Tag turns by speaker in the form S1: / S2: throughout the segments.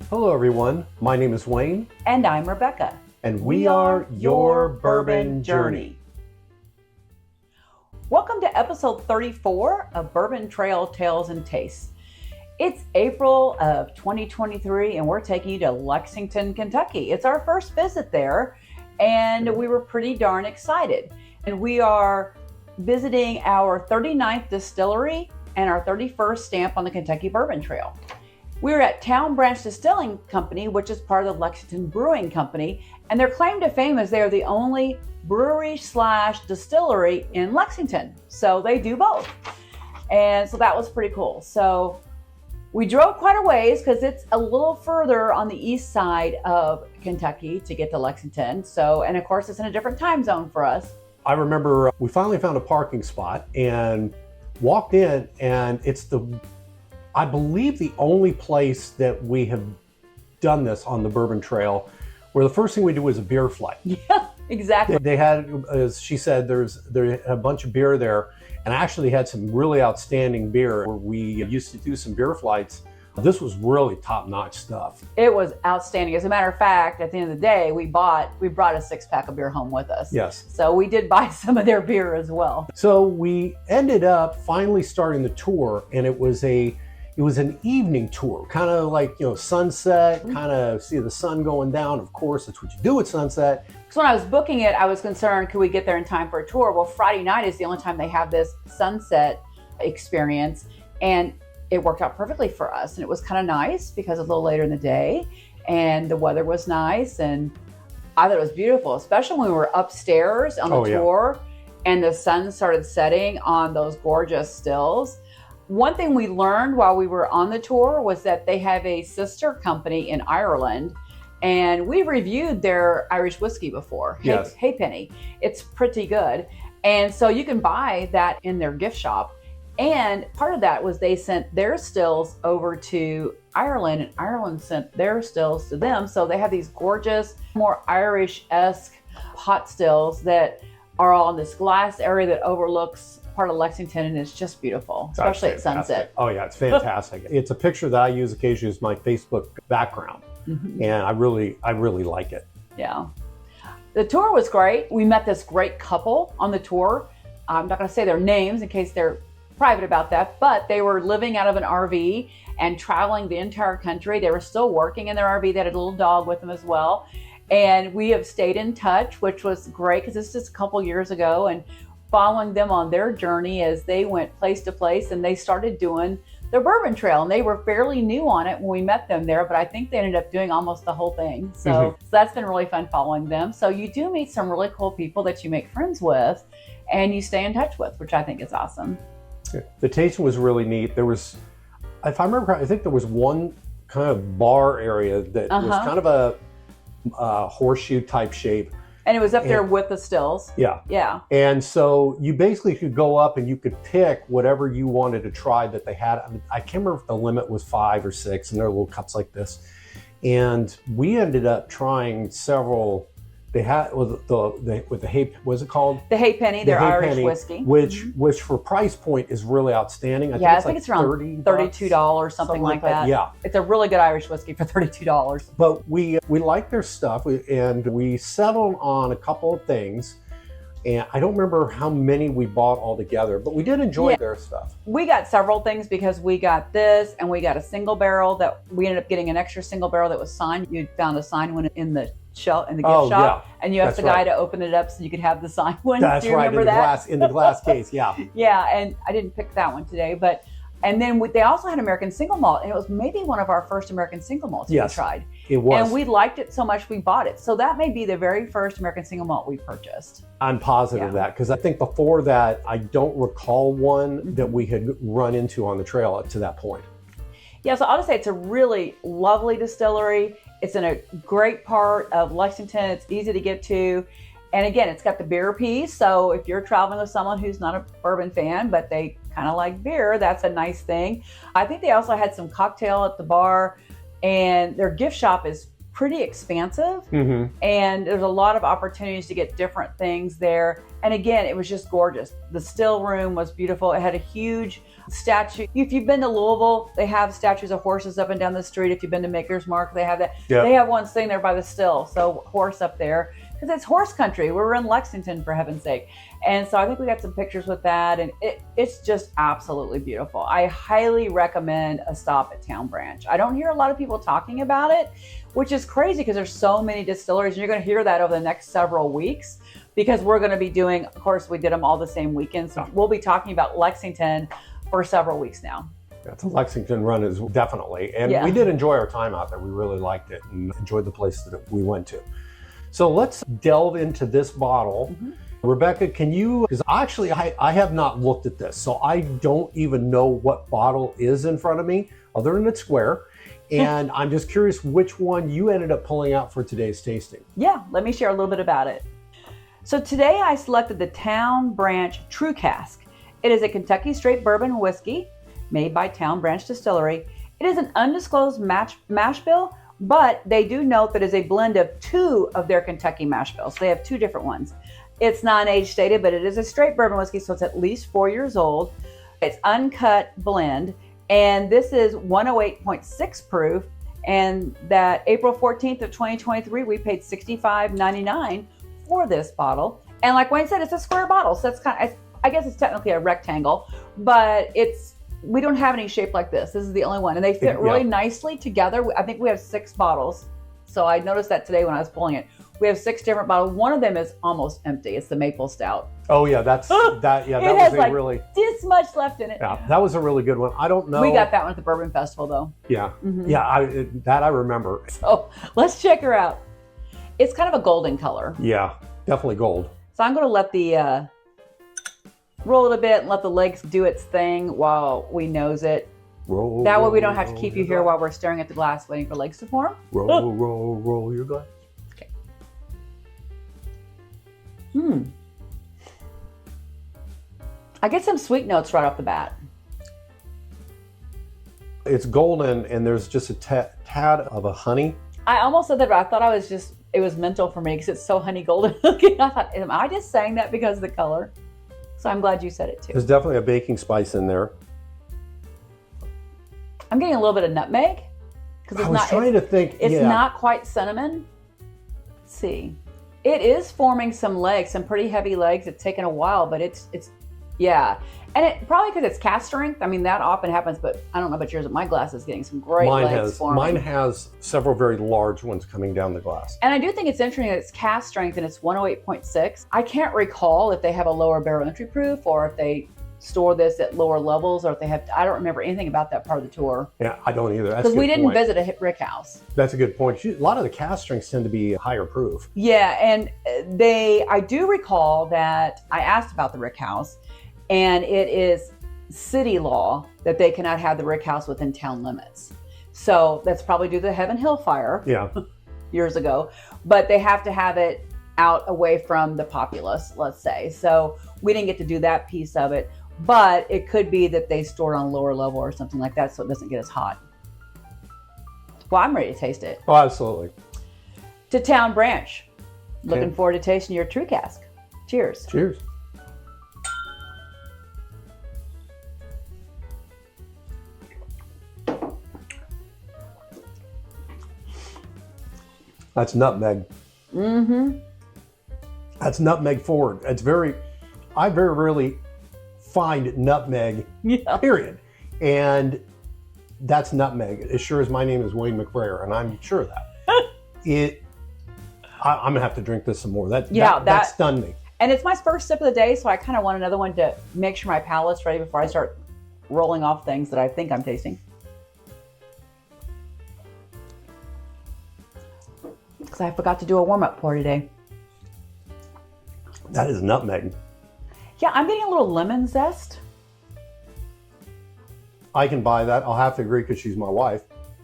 S1: Hello everyone, my name is Wayne.
S2: And I'm Rebecca.
S1: And we are your Bourbon Journey.
S2: Welcome to episode 34 of Bourbon Trail Tales and Tastes. It's April of 2023 and we're taking you to Lexington, Kentucky. It's our first visit there and we were pretty darn excited. And we are visiting our 39th distillery and our 31st stamp on the Kentucky Bourbon Trail. We're at Town Branch Distilling Company, which is part of the Lexington Brewing Company, and their claim to fame is they are the only brewery/distillery in Lexington. So they do both. And so that was pretty cool. So we drove quite a ways because it's a little further on the east side of Kentucky to get to Lexington. So, and of course it's in a different time zone for us.
S1: I remember we finally found a parking spot and walked in, and it's I believe the only place that we have done this on the Bourbon Trail where the first thing we do was a beer flight.
S2: Yeah, exactly.
S1: They had, as she said, there had a bunch of beer there, and actually had some really outstanding beer where we used to do some beer flights. This was really top-notch stuff.
S2: It was outstanding. As a matter of fact, at the end of the day, we brought a 6-pack of beer home with us.
S1: Yes.
S2: So we did buy some of their beer as well.
S1: So we ended up finally starting the tour, and it was an evening tour, kind of like, sunset, kind of see the sun going down. Of course, that's what you do at sunset.
S2: Because when I was booking it, I was concerned, could we get there in time for a tour? Well, Friday night is the only time they have this sunset experience, and it worked out perfectly for us. And it was kind of nice because it was a little later in the day, and the weather was nice, and I thought it was beautiful, especially when we were upstairs on the tour, and the sun started setting on those gorgeous stills. One thing we learned while we were on the tour was that they have a sister company in Ireland, and we reviewed their Irish whiskey before.
S1: Yes.
S2: Hey Penny. It's pretty good. And so you can buy that in their gift shop. And part of that was they sent their stills over to Ireland, and Ireland sent their stills to them. So they have these gorgeous, more Irish-esque pot stills that are all in this glass area that overlooks part of Lexington, and it's just beautiful, especially at sunset.
S1: Oh yeah, it's fantastic. It's a picture that I use occasionally as my Facebook background, and I really like it.
S2: Yeah. The tour was great. We met this great couple on the tour. I'm not going to say their names in case they're private about that, but they were living out of an RV and traveling the entire country. They were still working in their RV. They had a little dog with them as well. And we have stayed in touch, which was great because this is just a couple years ago, and following them on their journey as they went place to place, and they started doing the Bourbon Trail, and they were fairly new on it when we met them there, but I think they ended up doing almost the whole thing. So that's been really fun following them. So you do meet some really cool people that you make friends with and you stay in touch with, which I think is awesome.
S1: The tasting was really neat. There was, if I remember correctly, I think there was one kind of bar area that was kind of a horseshoe type shape. And it was up there with the stills. Yeah. Yeah. And so you basically could go up and you could pick whatever you wanted to try that they had. I can't remember if the limit was 5 or 6, and they're little cups like this. And we ended up trying several. They had with the hay. What's it called? The Hay Penny. Their Irish whiskey, which for price point is really outstanding. I think it's around $32, something like that. Yeah, it's a really good Irish whiskey for $32. But we like their stuff, and we settled on a couple of things. And I don't remember how many we bought all together, but we did enjoy their stuff. We got several things because we got this, and we got a single barrel that we ended up getting an extra single barrel that was signed. You found a signed one in the shelf in the gift shop, and you asked the guy to open it up so you could have the signed one. That's right, in the glass case. Yeah. Yeah, and I didn't pick that one today, but and then they also had American single malt, and it was maybe one of our first American single malts we tried. It was. And we liked it so much we bought it. So that may be the very first American single malt we purchased. I'm positive of that, because I think before that, I don't recall one that we had run into on the trail up to that point. Yeah, so I'll just say it's a really lovely distillery. It's in a great part of Lexington. It's easy to get to. And again, it's got the beer piece. So if you're traveling with someone who's not a bourbon fan, but they kind of like beer, that's a nice thing. I think they also had some cocktail at the bar, and their gift shop is
S2: pretty expansive, and there's a lot of opportunities to get different things there. And again, it was just gorgeous. The still room was beautiful. It had a huge statue. If you've been to Louisville, they have statues of horses up and down the street. If you've been to Maker's Mark, they have that. Yep. They have one sitting there by the still. So horse up there, because it's horse country. We're in Lexington, for heaven's sake. And so I think we got some pictures with that, and it's just absolutely beautiful. I highly recommend a stop at Town Branch. I don't hear a lot of people talking about it, which is crazy because there's so many distilleries, and you're going to hear that over the next several weeks, because we're going to be doing, of course, we did them all the same weekend. So we'll be talking about Lexington for several weeks now.
S1: That's a Lexington run is definitely. And we did enjoy our time out there. We really liked it and enjoyed the place that we went to. So let's delve into this bottle. Rebecca, can you, because actually I have not looked at this, so I don't even know what bottle is in front of me, other than it's square. And I'm just curious which one you ended up pulling out for today's tasting.
S2: Yeah, let me share a little bit about it. So today I selected the Town Branch True Cask. It is a Kentucky straight bourbon whiskey made by Town Branch Distillery. It is an undisclosed mash bill, but they do note that it is a blend of 2 of their Kentucky mash bills. So they have 2 different ones. It's non-age stated, but it is a straight bourbon whiskey, so it's at least 4 years old. It's uncut blend, and this is 108.6 proof, and that April 14th of 2023, we paid $65.99 for this bottle. And like Wayne said, it's a square bottle, so that's kind of, I guess it's technically a rectangle, but we don't have any shape like this. This is the only one, and they fit really nicely together. I think we have 6 bottles. So I noticed that today when I was pulling it. We have 6 different bottles. One of them is almost empty. It's the maple stout.
S1: Oh yeah, that was
S2: like
S1: really
S2: this much left in it.
S1: Yeah, that was a really good one. I don't know.
S2: We got that one at the Bourbon Festival though.
S1: Yeah, I remember.
S2: So let's check her out. It's kind of a golden color.
S1: Yeah, definitely gold.
S2: So I'm going to let the roll it a bit and let the legs do its thing while we nose it. That way we don't have to keep you here while we're staring at the glass waiting for legs to form.
S1: Roll your glass.
S2: Okay. I get some sweet notes right off the bat.
S1: It's golden, and there's just a tad of a honey.
S2: I almost said that, but I thought it was mental for me because it's so honey golden looking. I thought, am I just saying that because of the color? So I'm glad you said it too.
S1: There's definitely a baking spice in there.
S2: I'm getting a little bit of nutmeg.
S1: I was trying to think.
S2: It's not quite cinnamon. Let's see. It is forming some legs, some pretty heavy legs. It's taken a while, but it's And it probably because it's cast strength. I mean, that often happens, but I don't know about yours, but my glass is getting some great legs forming.
S1: Mine has several very large ones coming down the glass.
S2: And I do think it's interesting that it's cast strength and it's 108.6. I can't recall if they have a lower barrel entry proof or if they store this at lower levels or if they have, I don't remember anything about that part of the tour.
S1: Yeah, I don't either.
S2: Because we didn't visit a rick house.
S1: That's a good point. A lot of the cast strengths tend to be higher proof.
S2: Yeah, and I do recall that I asked about the rick house, and it is city law that they cannot have the rick house within town limits. So that's probably due to the Heaven Hill fire years ago, but they have to have it out away from the populace, let's say. So we didn't get to do that piece of it, but it could be that they store it on a lower level or something like that so it doesn't get as hot. Well, I'm ready to taste it.
S1: Oh, absolutely.
S2: To Town Branch. Looking forward to tasting your True Cask. Cheers.
S1: Cheers. That's nutmeg.
S2: Mm-hmm.
S1: That's nutmeg forward. I very rarely find nutmeg, period. And that's nutmeg. As sure as my name is Wayne McBrayer, and I'm sure of that. I'm gonna have to drink this some more. That stunned me.
S2: And it's my first sip of the day, so I kind of want another one to make sure my palate's ready before I start rolling off things that I think I'm tasting. Because I forgot to do a warm-up pour today.
S1: That is nutmeg.
S2: Yeah, I'm getting a little lemon zest.
S1: I can buy that. I'll have to agree because she's my wife.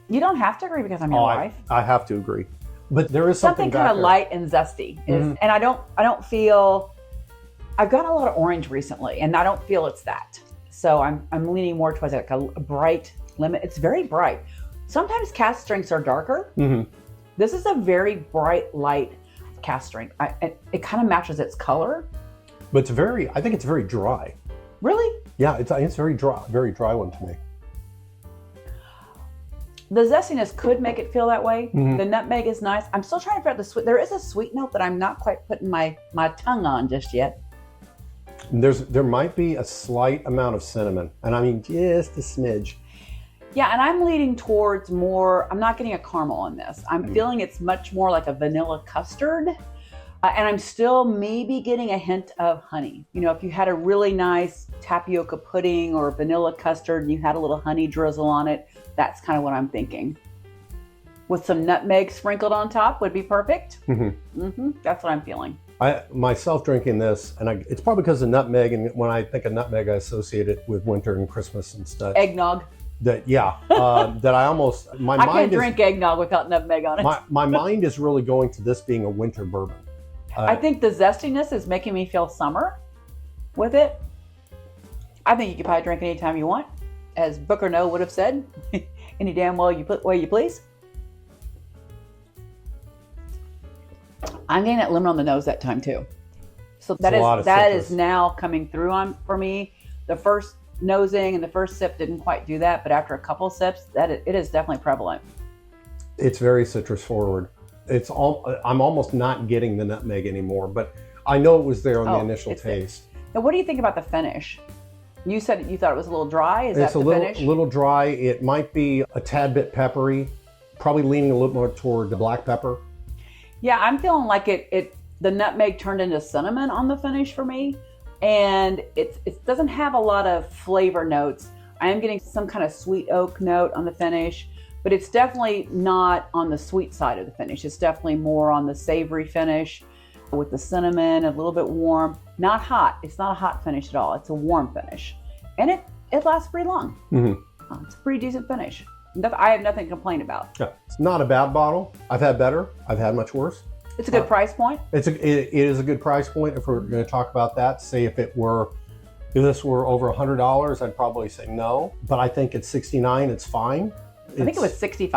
S2: You don't have to agree because I'm your wife.
S1: I have to agree. But there is something
S2: kind of light and zesty. Mm-hmm. And I don't feel, I've gotten a lot of orange recently and I don't feel it's that. So I'm leaning more towards like a bright lemon. It's very bright. Sometimes cast strengths are darker.
S1: Mm-hmm.
S2: This is a very bright, light cask strength. It kind of matches its color.
S1: But I think it's very dry.
S2: Really?
S1: Yeah, it's very dry one to me.
S2: The zestiness could make it feel that way.
S1: Mm-hmm.
S2: The nutmeg is nice. I'm still trying to figure out the sweet. There is a sweet note that I'm not quite putting my tongue on just yet.
S1: There might be a slight amount of cinnamon, and I mean just a smidge.
S2: Yeah, and I'm leaning towards more, I'm not getting a caramel on this. I'm feeling it's much more like a vanilla custard. And I'm still maybe getting a hint of honey. You know, if you had a really nice tapioca pudding or vanilla custard and you had a little honey drizzle on it, that's kind of what I'm thinking. With some nutmeg sprinkled on top would be perfect. That's what I'm feeling.
S1: Myself drinking this, and it's probably because of nutmeg, and when I think of nutmeg, I associate it with winter and Christmas and stuff.
S2: Eggnog.
S1: That I almost,
S2: I can't drink eggnog without nutmeg on it.
S1: My mind is really going to this being a winter bourbon.
S2: I think the zestiness is making me feel summer with it. I think you can probably drink anytime you want. As Booker Noe would have said, any damn way you please. I'm getting that lemon on the nose that time too. So that is now coming through for me. The first nosing and the first sip didn't quite do that, but after a couple sips, it is definitely prevalent.
S1: It's very citrus forward. I'm almost not getting the nutmeg anymore, but I know it was there on the initial taste.
S2: Now, what do you think about the finish? You said you thought it was a little dry. Is that the finish?
S1: It's a little dry. It might be a tad bit peppery, probably leaning a little more toward the black pepper.
S2: Yeah, I'm feeling like the nutmeg turned into cinnamon on the finish for me, and it doesn't have a lot of flavor notes. I am getting some kind of sweet oak note on the finish, but it's definitely not on the sweet side of the finish. It's definitely more on the savory finish with the cinnamon, a little bit warm, not hot. It's not a hot finish at all. It's a warm finish, and it lasts pretty long. It's a pretty decent finish. I have nothing to complain about.
S1: Yeah. It's not a bad bottle. I've had better. I've had much worse.
S2: It's a good price point.
S1: It is a good price point. If we're going to talk about that, say if this were over $100, I'd probably say no. But I think at $69, it's fine.
S2: I think it was $65.99.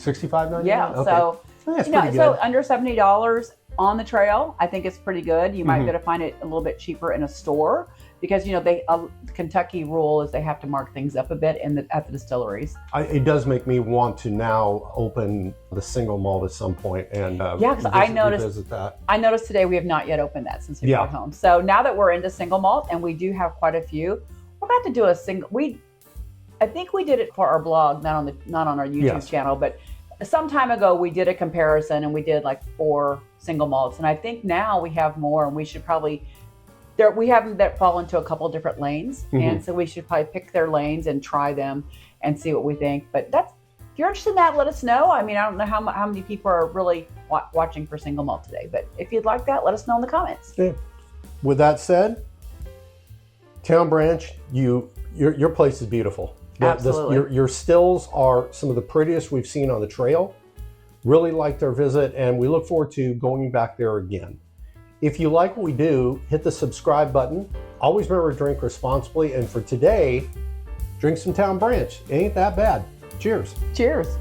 S1: $65.99?
S2: Yeah.
S1: Okay.
S2: So
S1: that's pretty good.
S2: So under $70 on the trail, I think it's pretty good. You might be able to find it a little bit cheaper in a store because the Kentucky rule is they have to mark things up a bit at the distilleries.
S1: It does make me want to now open the single malt at some point and
S2: because I noticed
S1: revisit that.
S2: I noticed today we have not yet opened that since we got home. So now that we're into single malt and we do have quite a few, we're about to do a single. I think we did it for our blog, not on our YouTube channel, but some time ago we did a comparison and we did like 4 single malts, and I think now we have more, and we should probably. We have them that fall into a couple of different lanes, and so we should probably pick their lanes and try them and see what we think. But if you're interested in that, let us know. I mean, I don't know how many people are really watching for single malt today, but if you'd like that, let us know in the comments.
S1: Yeah. With that said, Town Branch, your place is beautiful.
S2: Absolutely.
S1: Your stills are some of the prettiest we've seen on the trail. Really liked our visit, and we look forward to going back there again. If you like what we do, hit the subscribe button. Always remember to drink responsibly. And for today, drink some Town Branch. It ain't that bad. Cheers.
S2: Cheers.